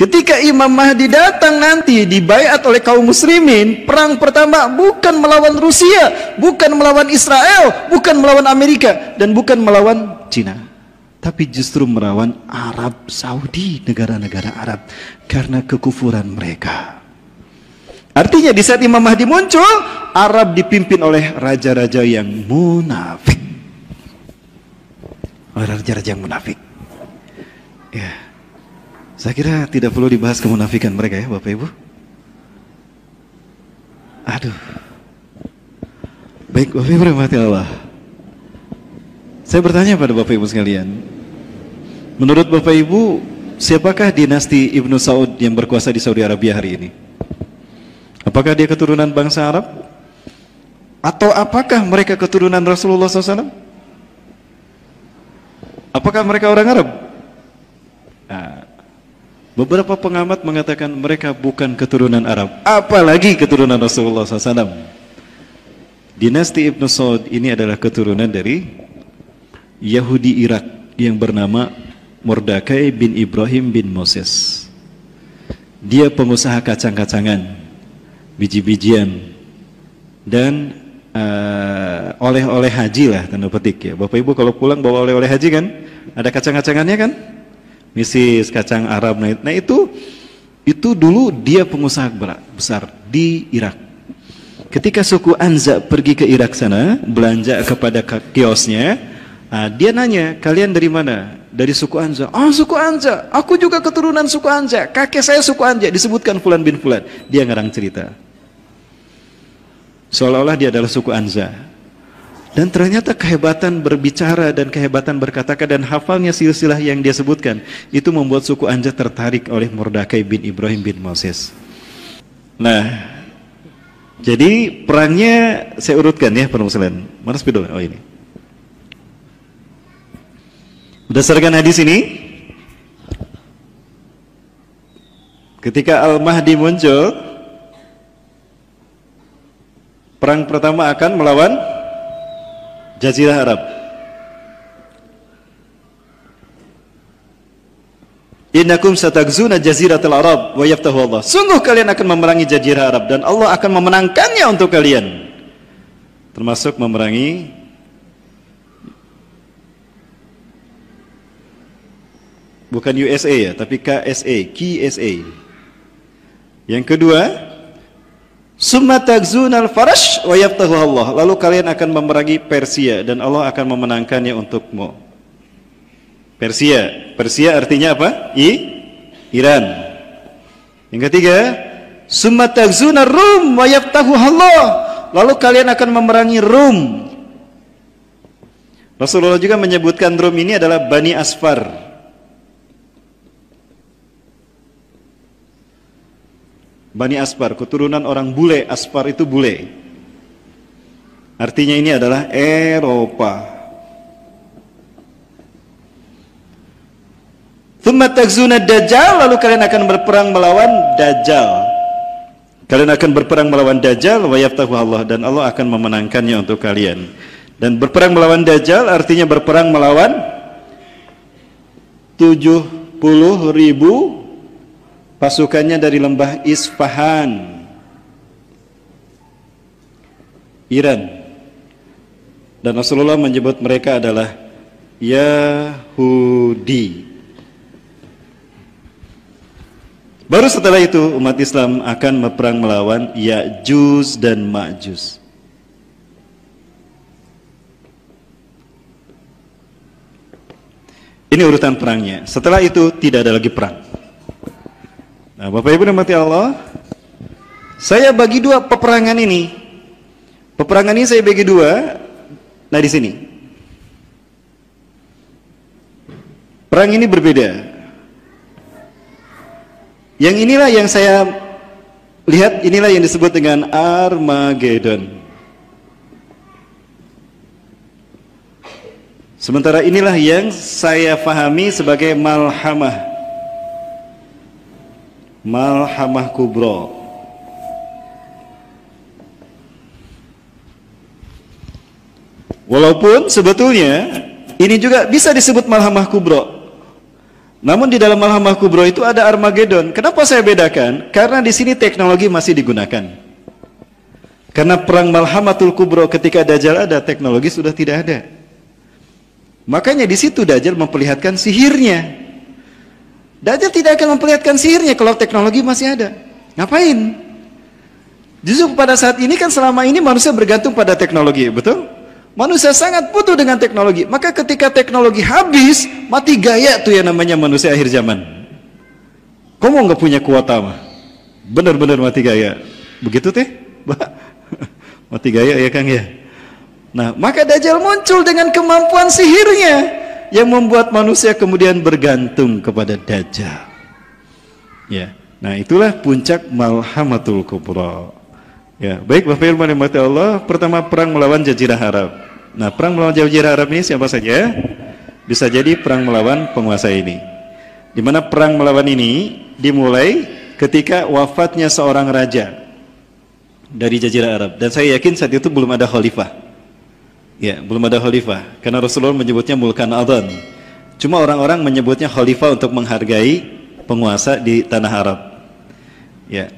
Ketika Imam Mahdi datang nanti dibaiat oleh kaum muslimin, perang pertama bukan melawan Rusia, bukan melawan Israel, bukan melawan Amerika, dan bukan melawan Cina, tapi justru melawan Arab Saudi, negara-negara Arab, karena kekufuran mereka. Artinya di saat Imam Mahdi muncul, Arab dipimpin oleh raja-raja yang munafik. Oleh raja-raja yang munafik. Ya. Saya kira tidak perlu dibahas kemunafikan mereka ya Bapak Ibu. Aduh. Baik Bapak Ibu rahmati Allah. Saya bertanya pada Bapak Ibu sekalian. Menurut Bapak Ibu, siapakah dinasti Ibnu Saud yang berkuasa di Saudi Arabia hari ini? Apakah dia keturunan bangsa Arab? Atau apakah mereka keturunan Rasulullah SAW? Apakah mereka orang Arab? Nah, beberapa pengamat mengatakan mereka bukan keturunan Arab, apalagi keturunan Rasulullah SAW. Dinasti Ibnu Saud ini adalah keturunan dari Yahudi Irak yang bernama Mordakai bin Ibrahim bin Moses. Dia pengusaha kacang-kacangan, biji-bijian, dan oleh-oleh haji lah, tanda petik ya. Bapak Ibu kalau pulang bawa oleh-oleh haji kan, ada kacang-kacangannya kan? Misis, kacang Arab. Nah itu dulu dia pengusaha besar di Irak. Ketika suku Anza pergi ke Irak sana belanja kepada kiosnya, dia nanya, kalian dari mana? Dari suku Anza. Oh suku Anza, aku juga keturunan suku Anza, kakek saya suku Anza, disebutkan Fulan bin Fulan. Dia ngarang cerita seolah-olah dia adalah suku Anza. Dan ternyata kehebatan berbicara dan kehebatan berkata-kata dan hafalnya silsilah yang dia sebutkan, itu membuat suku Anza tertarik oleh Mordakai bin Ibrahim bin Moses. Nah, jadi perangnya saya urutkan ya para muslimin. Mana spidol? Oh ini. Berdasarkan hadis ini, ketika Al-Mahdi muncul, perang pertama akan melawan Jazirah Arab. Innakum satagzuna jaziratal Arab wa yaftahu Allah. Sungguh kalian akan memerangi Jazirah Arab dan Allah akan memenangkannya untuk kalian. Termasuk memerangi bukan USA ya, tapi KSA. Yang kedua, summa tagzunal farash wa yaftahu Allah. Lalu kalian akan memerangi Persia dan Allah akan memenangkannya untukmu. Persia artinya apa? Iran. Yang ketiga, summa tagzunar Rum wa yaftahu Allah. Lalu kalian akan memerangi Rum. Rasulullah juga menyebutkan Rum ini adalah Bani Asfar. Bani Asfar, keturunan orang bule. Asfar itu bule. Artinya ini adalah Eropa. Thumma tagzuna Dajjal, lalu kalian akan berperang melawan Dajjal. Kalian akan berperang melawan Dajjal wa yaftahu Allah, dan Allah akan memenangkannya untuk kalian. Dan berperang melawan Dajjal artinya berperang melawan 70.000 pasukannya dari lembah Isfahan, Iran. Dan Rasulullah menyebut mereka adalah Yahudi. Baru setelah itu umat Islam akan berperang melawan Ya'juj dan Ma'juj. Ini urutan perangnya. Setelah itu tidak ada lagi perang. Nah, Bapak Ibu rahmati Allah, saya bagi dua peperangan ini. Peperangan ini saya bagi dua. Nah, di sini. Perang ini berbeda. Yang inilah yang saya lihat, inilah yang disebut dengan Armageddon. Sementara inilah yang saya fahami sebagai Malhamah. Malhamah Kubro. Walaupun sebetulnya ini juga bisa disebut Malhamah Kubro, Namun di dalam Malhamah Kubro itu ada Armageddon. Kenapa saya bedakan? Karena di sini teknologi masih digunakan. Karena perang Malhamatul Kubro ketika Dajjal ada, teknologi sudah tidak ada. Makanya di situ Dajjal memperlihatkan sihirnya. Dajjal tidak akan memperlihatkan sihirnya kalau teknologi masih ada. Ngapain? Justru pada saat ini kan selama ini manusia bergantung pada teknologi, betul? Manusia sangat butuh dengan teknologi. Maka ketika teknologi habis, mati gaya tuh yang namanya manusia akhir zaman. Kamu nggak punya kuota mah, bener-bener mati gaya. Begitu teh, mati gaya ya Kang ya. Nah, maka Dajjal muncul dengan kemampuan sihirnya yang membuat manusia kemudian bergantung kepada Dajjal. Ya, nah itulah puncak Malhamatul Kubra. Ya, baik Bapak Ibu yang dirahmati Allah, pertama perang melawan Jazirah Arab. Nah, perang melawan Jazirah Arab ini siapa saja? Bisa jadi perang melawan penguasa ini. Di mana perang melawan ini dimulai ketika wafatnya seorang raja dari Jazirah Arab, dan saya yakin saat itu belum ada khalifah. Ya, belum ada khalifah karena Rasulullah menyebutnya mulkan adhan. Cuma orang-orang menyebutnya khalifah untuk menghargai penguasa di tanah Arab. Ya.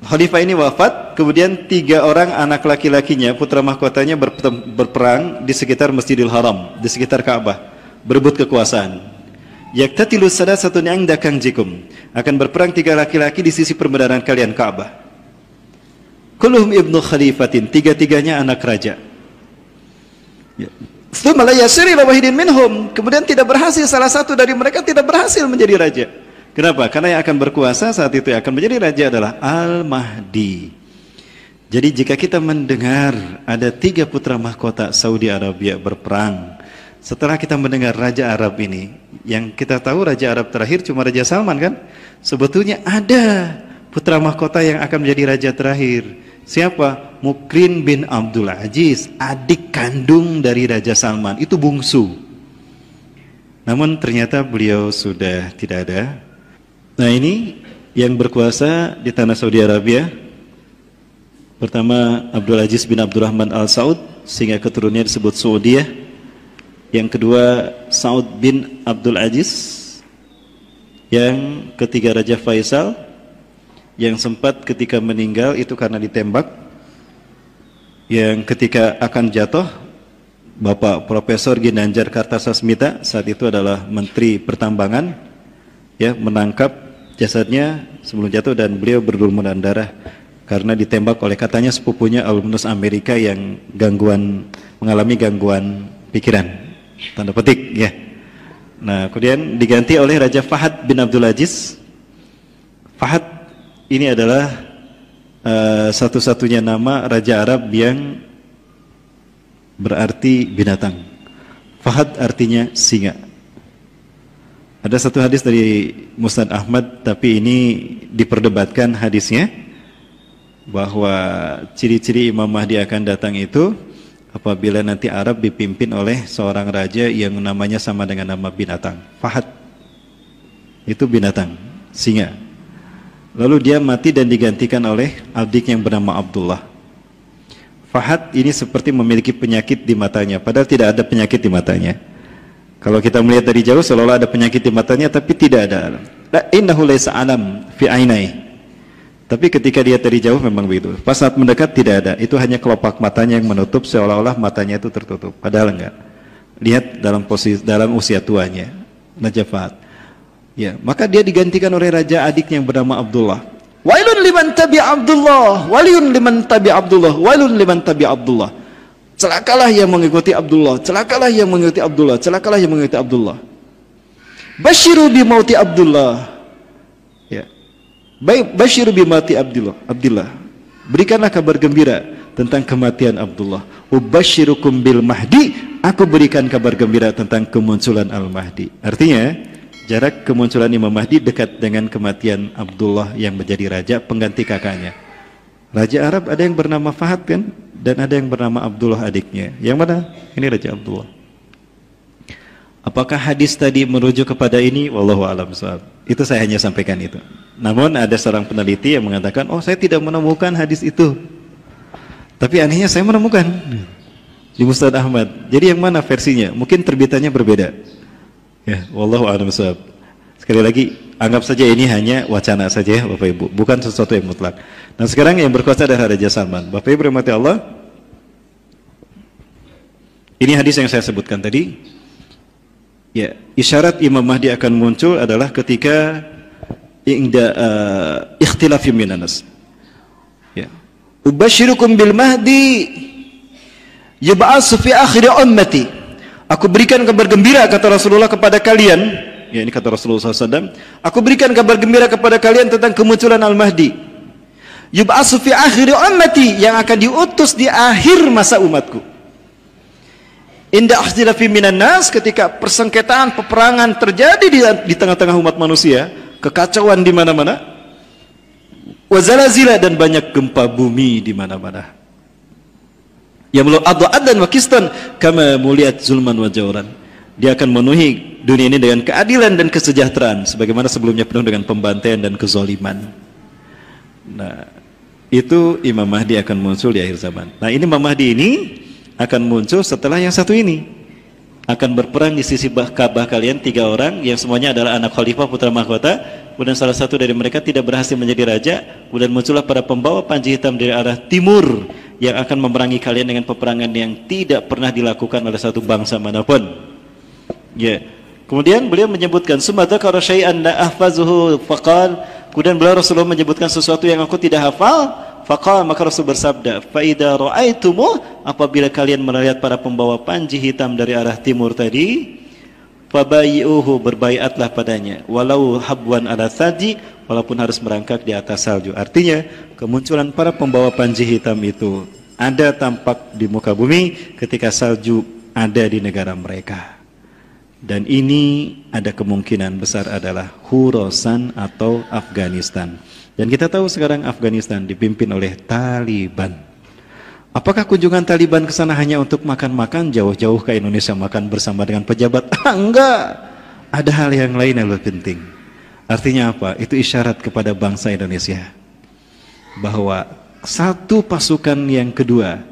Khalifah ini wafat, kemudian 3 orang anak laki-lakinya, putra mahkotanya berperang di sekitar Masjidil Haram, di sekitar Ka'bah, berebut kekuasaan. Yaktatilu sadasatun 'inda kanjikum, akan berperang 3 laki-laki di sisi perbendaharaan kalian Ka'bah. Kulluhum ibnu khalifatin, 3-tiganya anak raja. Tsumma la yasri ila wahidin minhum, kemudian tidak berhasil, salah satu dari mereka tidak berhasil menjadi raja. Kenapa? Karena yang akan berkuasa saat itu yang akan menjadi raja adalah Al-Mahdi. Jadi jika kita mendengar ada 3 putra mahkota Saudi Arabia berperang, setelah kita mendengar Raja Arab ini, yang kita tahu Raja Arab terakhir cuma Raja Salman kan? Sebetulnya ada putra mahkota yang akan menjadi raja terakhir. Siapa? Mukrin bin Abdul Aziz, adik kandung dari Raja Salman, itu bungsu. Namun ternyata beliau sudah tidak ada. Nah, ini yang berkuasa di tanah Saudi Arabia. Pertama Abdul Aziz bin Abdurrahman Al Saud, sehingga keturunannya disebut Saudiyah. Yang kedua Saud bin Abdul Aziz. Yang ketiga Raja Faisal, yang sempat ketika meninggal itu karena ditembak. Yang ketika akan jatuh, Bapak Profesor Ginanjar Kartasasmita saat itu adalah Menteri Pertambangan, ya, menangkap jasadnya sebelum jatuh, dan beliau berlumuran darah karena ditembak oleh katanya sepupunya alumnus Amerika yang mengalami gangguan pikiran, tanda petik ya. Nah, kemudian diganti oleh Raja Fahad bin Abdul Aziz. Fahad ini adalah satu-satunya nama Raja Arab yang berarti binatang. Fahad artinya singa. Ada satu hadis dari Musnad Ahmad, tapi ini diperdebatkan hadisnya, bahwa ciri-ciri Imam Mahdi akan datang itu apabila nanti Arab dipimpin oleh seorang raja yang namanya sama dengan nama binatang. Fahad itu binatang, singa. Lalu dia mati dan digantikan oleh adik yang bernama Abdullah. Fahad ini seperti memiliki penyakit di matanya, padahal tidak ada penyakit di matanya. Kalau kita melihat dari jauh seolah-olah ada penyakit di matanya, tapi tidak ada. La innahu laysa alam fi ainai. Tapi ketika dia dari jauh memang begitu. Pas saat mendekat tidak ada. Itu hanya kelopak matanya yang menutup, seolah-olah matanya itu tertutup. Padahal enggak. Lihat dalam posisi, dalam usia tuanya, najafat. Ya, maka dia digantikan oleh raja adik yang bernama Abdullah. Wailun liman tabi Abdullah, wailun liman tabi Abdullah, wailun liman tabi Abdullah. Celakalah yang mengikuti Abdullah, celakalah yang mengikuti Abdullah, celakalah yang mengikuti Abdullah. Basyiru bi mauti Abdullah. Ya. Baik, basyiru bi mauti Abdullah. Berikanlah kabar gembira tentang kematian Abdullah. Ubasyirukum bil Mahdi, aku berikan kabar gembira tentang kemunculan Al-Mahdi. Artinya, jarak kemunculan Imam Mahdi dekat dengan kematian Abdullah yang menjadi raja pengganti kakaknya. Raja Arab ada yang bernama Fahad kan? Dan ada yang bernama Abdullah adiknya. Yang mana? Ini Raja Abdullah. Apakah hadis tadi merujuk kepada ini? Wallahu a'lam bishawab. Itu saya hanya sampaikan itu. Namun ada seorang peneliti yang mengatakan, oh saya tidak menemukan hadis itu. Tapi anehnya saya menemukan di Musnad Ahmad. Jadi yang mana versinya? Mungkin terbitannya berbeda. Ya, wallahu a'lam bishawab. Sekali lagi, anggap saja ini hanya wacana saja ya Bapak Ibu, bukan sesuatu yang mutlak. Nah sekarang yang berkuasa adalah Raja Salman. Bapak Ibu rahmati Allah, ini hadis yang saya sebutkan tadi. Ya, isyarat Imam Mahdi akan muncul adalah ketika ikhtilafi minan nas. Ya. Ubashirukum bil Mahdi yub'atsu fi akhir ummati. Aku berikan kabar gembira kata Rasulullah kepada kalian. Ya, ini kata Rasulullah SAW. Aku berikan kabar gembira kepada kalian tentang kemunculan Al-Mahdi. Yub'atsu fi akhir ummati, yang akan diutus di akhir masa umatku. Inda ikhtilafi minan nas, ketika persengketaan, peperangan terjadi di tengah-tengah umat manusia, kekacauan di mana-mana, wazalazila, dan banyak gempa bumi di mana-mana. Ya mulu adhan wa kistan kama muliat zulman wa jawran. Dia akan memenuhi dunia ini dengan keadilan dan kesejahteraan, sebagaimana sebelumnya penuh dengan pembantaian dan kezaliman. Nah, itu Imam Mahdi akan muncul di akhir zaman. Nah, ini Imam Mahdi ini akan muncul setelah yang satu ini. Akan berperang di sisi Ka'bah kalian 3 orang yang semuanya adalah anak khalifah putra mahkota. Kemudian salah satu dari mereka tidak berhasil menjadi raja. Kemudian muncullah para pembawa panji hitam dari arah timur yang akan memerangi kalian dengan peperangan yang tidak pernah dilakukan oleh satu bangsa manapun. Ya. Kemudian beliau menyebutkan sumadakara syai'an la ahfazuhu faqal. Kemudian beliau Rasulullah menyebutkan sesuatu yang aku tidak hafal. Faqal, maka Rasul bersabda, fa idza ra'aitumuh, apabila kalian melihat para pembawa panji hitam dari arah timur tadi, fabayyuhu, berbaiatlah padanya, walau habwan ala thadi, walaupun harus merangkak di atas salju. Artinya kemunculan para pembawa panji hitam itu ada tampak di muka bumi ketika salju ada di negara mereka. Dan ini ada kemungkinan besar adalah Khurasan atau Afghanistan. Dan kita tahu sekarang Afghanistan dipimpin oleh Taliban. Apakah kunjungan Taliban ke sana hanya untuk makan-makan, jauh-jauh ke Indonesia makan bersama dengan pejabat? Enggak. Ada hal yang lain yang lebih penting. Artinya apa? Itu isyarat kepada bangsa Indonesia bahwa satu pasukan yang kedua,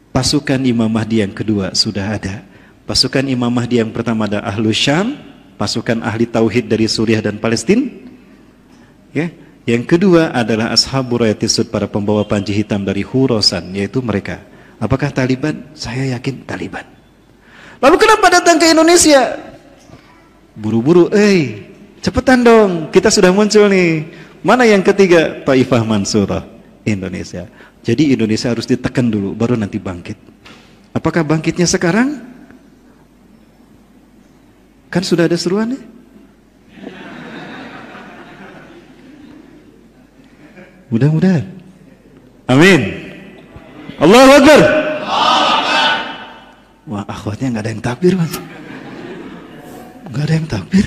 pasukan Imam Mahdi yang kedua sudah ada. Pasukan Imam Mahdi yang pertama adalah Ahlus Syam, pasukan ahli tauhid dari Suriah dan Palestina. Ya. Yang kedua adalah Ashabur Rayatis Sud, para pembawa panji hitam dari Khurasan, yaitu mereka. Apakah Taliban? Saya yakin Taliban. Lalu kenapa datang ke Indonesia? Buru-buru, cepetan dong, kita sudah muncul nih. Mana yang ketiga? Taifah Mansurah, Indonesia. Jadi Indonesia harus ditekan dulu, baru nanti bangkit. Apakah bangkitnya sekarang? Kan sudah ada seruannya. Mudah-mudahan. Amin. Allahu Akbar. Wah, akhwatnya nggak ada yang takbir, Mas. Nggak ada yang takbir.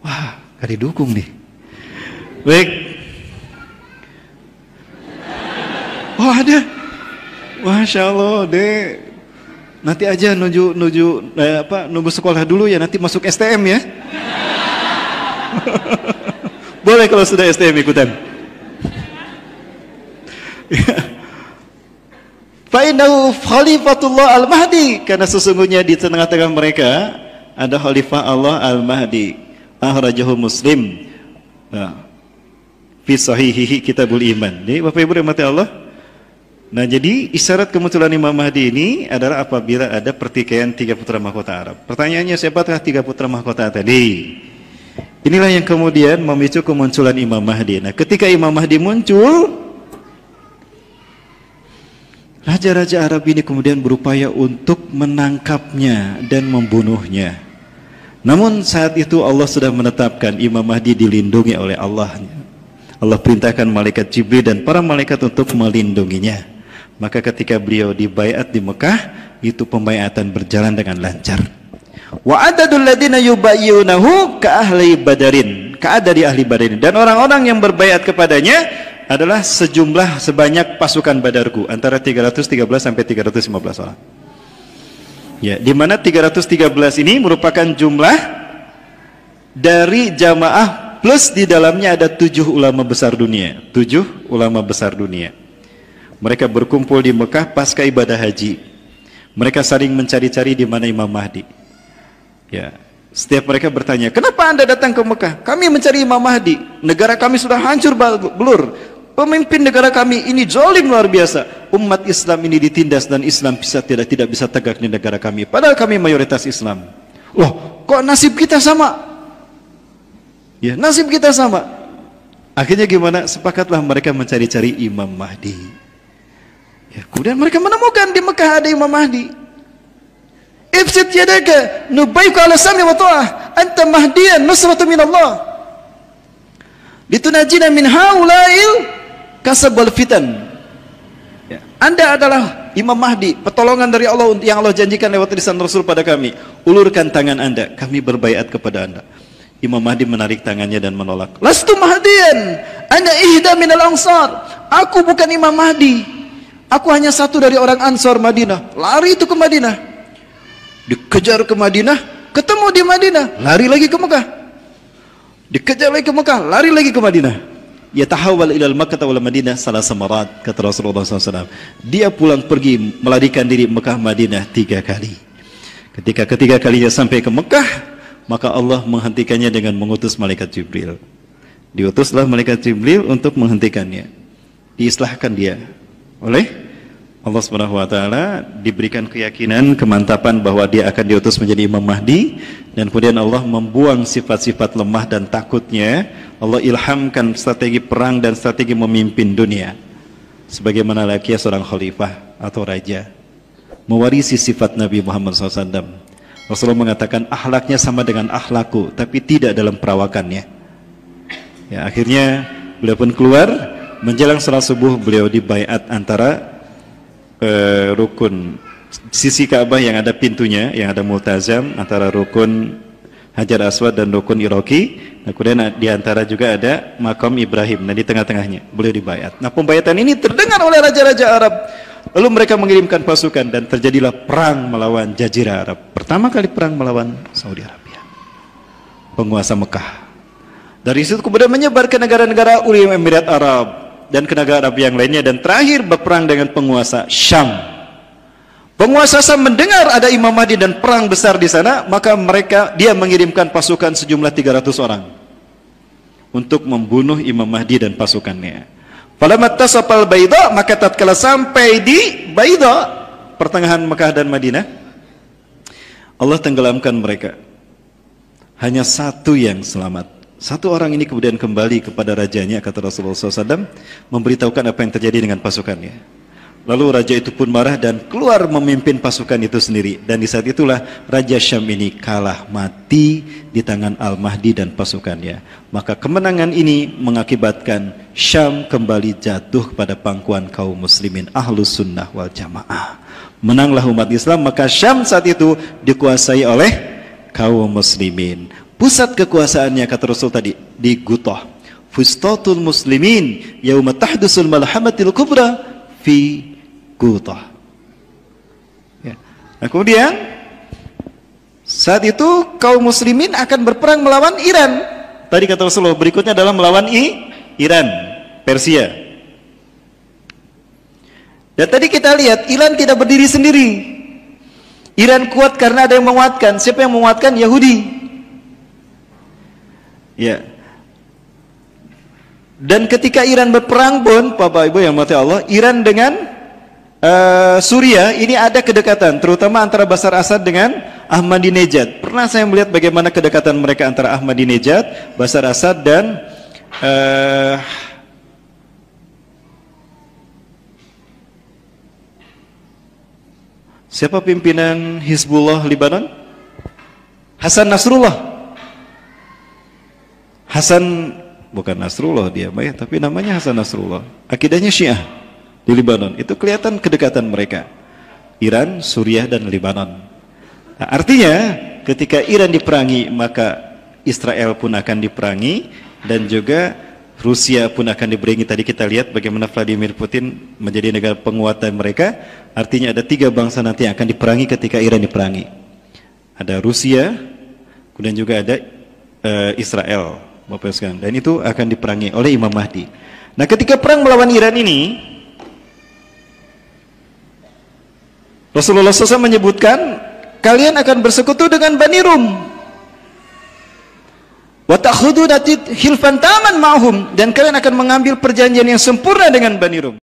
Wah, nggak didukung nih. Baik. Oh, ada. Masya Allah, deh. Nanti aja nunggu sekolah dulu ya, nanti masuk STM ya. Boleh kalau sudah STM ikutan. Fa'innahu khalifatullah al-Mahdi, karena sesungguhnya di tengah-tengah mereka ada khalifah Allah al-Mahdi. Akhrajahu Muslim fi sahihihi kitabul iman. Jadi Bapak Ibu rahmati Allah. Nah, jadi isyarat kemunculan Imam Mahdi ini adalah apabila ada pertikaian 3 putra mahkota Arab. Pertanyaannya, siapakah 3 putra mahkota tadi? Inilah yang kemudian memicu kemunculan Imam Mahdi. Nah, ketika Imam Mahdi muncul, raja-raja Arab ini kemudian berupaya untuk menangkapnya dan membunuhnya. Namun saat itu Allah sudah menetapkan Imam Mahdi dilindungi oleh Allah. Allah perintahkan malaikat Jibril dan para malaikat untuk melindunginya. Maka ketika beliau dibaiat di Mekah, itu pembaiatan berjalan dengan lancar. Wa adadul ladina yubayyunahu ka ahli Badarin, ka adadi ahli Badarin. Dan orang-orang yang berbaiat kepadanya adalah sebanyak pasukan Badarku, antara 313 sampai 315 orang. Ya, di mana 313 ini merupakan jumlah dari jamaah plus di dalamnya ada 7 ulama besar dunia. 7 ulama besar dunia. Mereka berkumpul di Mekah pasca ibadah haji. Mereka saling mencari-cari di mana Imam Mahdi. Ya, Setiap mereka bertanya, kenapa Anda datang ke Mekah? Kami mencari Imam Mahdi. Negara kami sudah hancur belur. Pemimpin negara kami ini zalim luar biasa. Umat Islam ini ditindas dan Islam tidak bisa tegak di negara kami. Padahal kami mayoritas Islam. Loh, kok nasib kita sama? Ya, nasib kita sama. Akhirnya gimana? Sepakatlah mereka mencari-cari Imam Mahdi. Ya, kemudian mereka menemukan di Mekah ada Imam Mahdi. Ibsit yadaka nubayka ala sami wa ta'ah anta mahdiyan nusratu min Allah litunajina min haula'il kasab wal fitan. Ya. Anda adalah Imam Mahdi, pertolongan dari Allah yang Allah janjikan lewat lisan Rasul pada kami. Ulurkan tangan Anda, kami berbaiat kepada Anda. Imam Mahdi menarik tangannya dan menolak. Lastu mahdiyan, ana ihda minal ansar. Aku bukan Imam Mahdi. Aku hanya satu dari orang Ansar Madinah. Lari itu ke Madinah. Dikejar ke Madinah, ketemu di Madinah, lari lagi ke Mekah. Dikejar lagi ke Mekah, lari lagi ke Madinah. Yatahawwal ilal Makkah wal Madinah salasa marat, kata Rasulullah SAW. Dia pulang pergi melarikan diri Mekah Madinah 3 kali. Ketika ketiga kalinya sampai ke Mekah, maka Allah menghentikannya dengan mengutus malaikat Jibril. Diutuslah malaikat Jibril untuk menghentikannya. Diislahkan dia oleh Allah Subhanahu wa taala, diberikan keyakinan, kemantapan bahwa dia akan diutus menjadi Imam Mahdi, dan kemudian Allah membuang sifat-sifat lemah dan takutnya. Allah ilhamkan strategi perang dan strategi memimpin dunia sebagaimana layaknya seorang khalifah atau raja, mewarisi sifat Nabi Muhammad SAW. Rasulullah mengatakan akhlaknya sama dengan akhlakku, tapi tidak dalam perawakannya. Ya, akhirnya beliau pun keluar menjelang salat subuh. Beliau dibaiat antara rukun sisi Ka'bah yang ada pintunya, yang ada multazam, antara rukun Hajar Aswad dan rukun Iraqi. Nah, kemudian di antara juga ada makam Ibrahim. Nah, di tengah-tengahnya beliau dibaiat. Nah, pembaiatan ini terdengar oleh raja-raja Arab. Lalu mereka mengirimkan pasukan dan terjadilah perang melawan Jazirah Arab. Pertama kali perang melawan Saudi Arabia, penguasa Mekah. Dari situ kemudian menyebar ke negara-negara Uni Emirat Arab dan ke negara Arab yang lainnya, dan terakhir berperang dengan penguasa Syam. Penguasa Syam mendengar ada Imam Mahdi dan perang besar di sana, maka dia mengirimkan pasukan sejumlah 300 orang untuk membunuh Imam Mahdi dan pasukannya. Falamma tasafal Baida, maka tatkala sampai di Baida, pertengahan Mekah dan Madinah, Allah tenggelamkan mereka. Hanya satu yang selamat. Satu orang ini kemudian kembali kepada rajanya, kata Rasulullah SAW, memberitahukan apa yang terjadi dengan pasukannya. Lalu raja itu pun marah dan keluar memimpin pasukan itu sendiri. Dan di saat itulah Raja Syam ini kalah, mati di tangan Al-Mahdi dan pasukannya. Maka kemenangan ini mengakibatkan Syam kembali jatuh pada pangkuan kaum muslimin Ahlus Sunnah wal Jamaah. Menanglah umat Islam, maka Syam saat itu dikuasai oleh kaum muslimin. Pusat kekuasaannya, kata Rasul tadi, di Gutah. Fustatul muslimin yauma tahdusul malhamatil kubra fi Gutah. Ya. Nah, kemudian saat itu kaum muslimin akan berperang melawan Iran. Tadi kata Rasulullah berikutnya adalah melawan Iran, Persia. Dan tadi kita lihat Iran tidak berdiri sendiri. Iran kuat karena ada yang menguatkan. Siapa yang menguatkan? Yahudi. Ya. Dan ketika Iran berperang pun, Bapak Ibu yang mati Allah, Iran dengan Suriah ini ada kedekatan, terutama antara Bashar Assad dengan Ahmadinejad. Pernah saya melihat bagaimana kedekatan mereka antara Ahmadinejad, Bashar Assad dan siapa pimpinan Hizbullah Libanon? Hasan Nasrullah. Hasan, bukan Nasrullah dia, tapi namanya Hasan Nasrullah. Akidahnya Syiah di Libanon. Itu kelihatan kedekatan mereka. Iran, Suriah, dan Libanon. Nah, artinya ketika Iran diperangi, maka Israel pun akan diperangi, dan juga Rusia pun akan diperangi. Tadi kita lihat bagaimana Vladimir Putin menjadi negara penguatan mereka. Artinya ada 3 bangsa nanti yang akan diperangi ketika Iran diperangi. Ada Rusia, kemudian juga ada Israel. Bapak sekalian, dan itu akan diperangi oleh Imam Mahdi. Nah, ketika perang melawan Iran ini, Rasulullah SAW menyebutkan, kalian akan bersekutu dengan Bani Rum. Wa ta'khuduna hilfan taman ma'hum, dan kalian akan mengambil perjanjian yang sempurna dengan Bani Rum.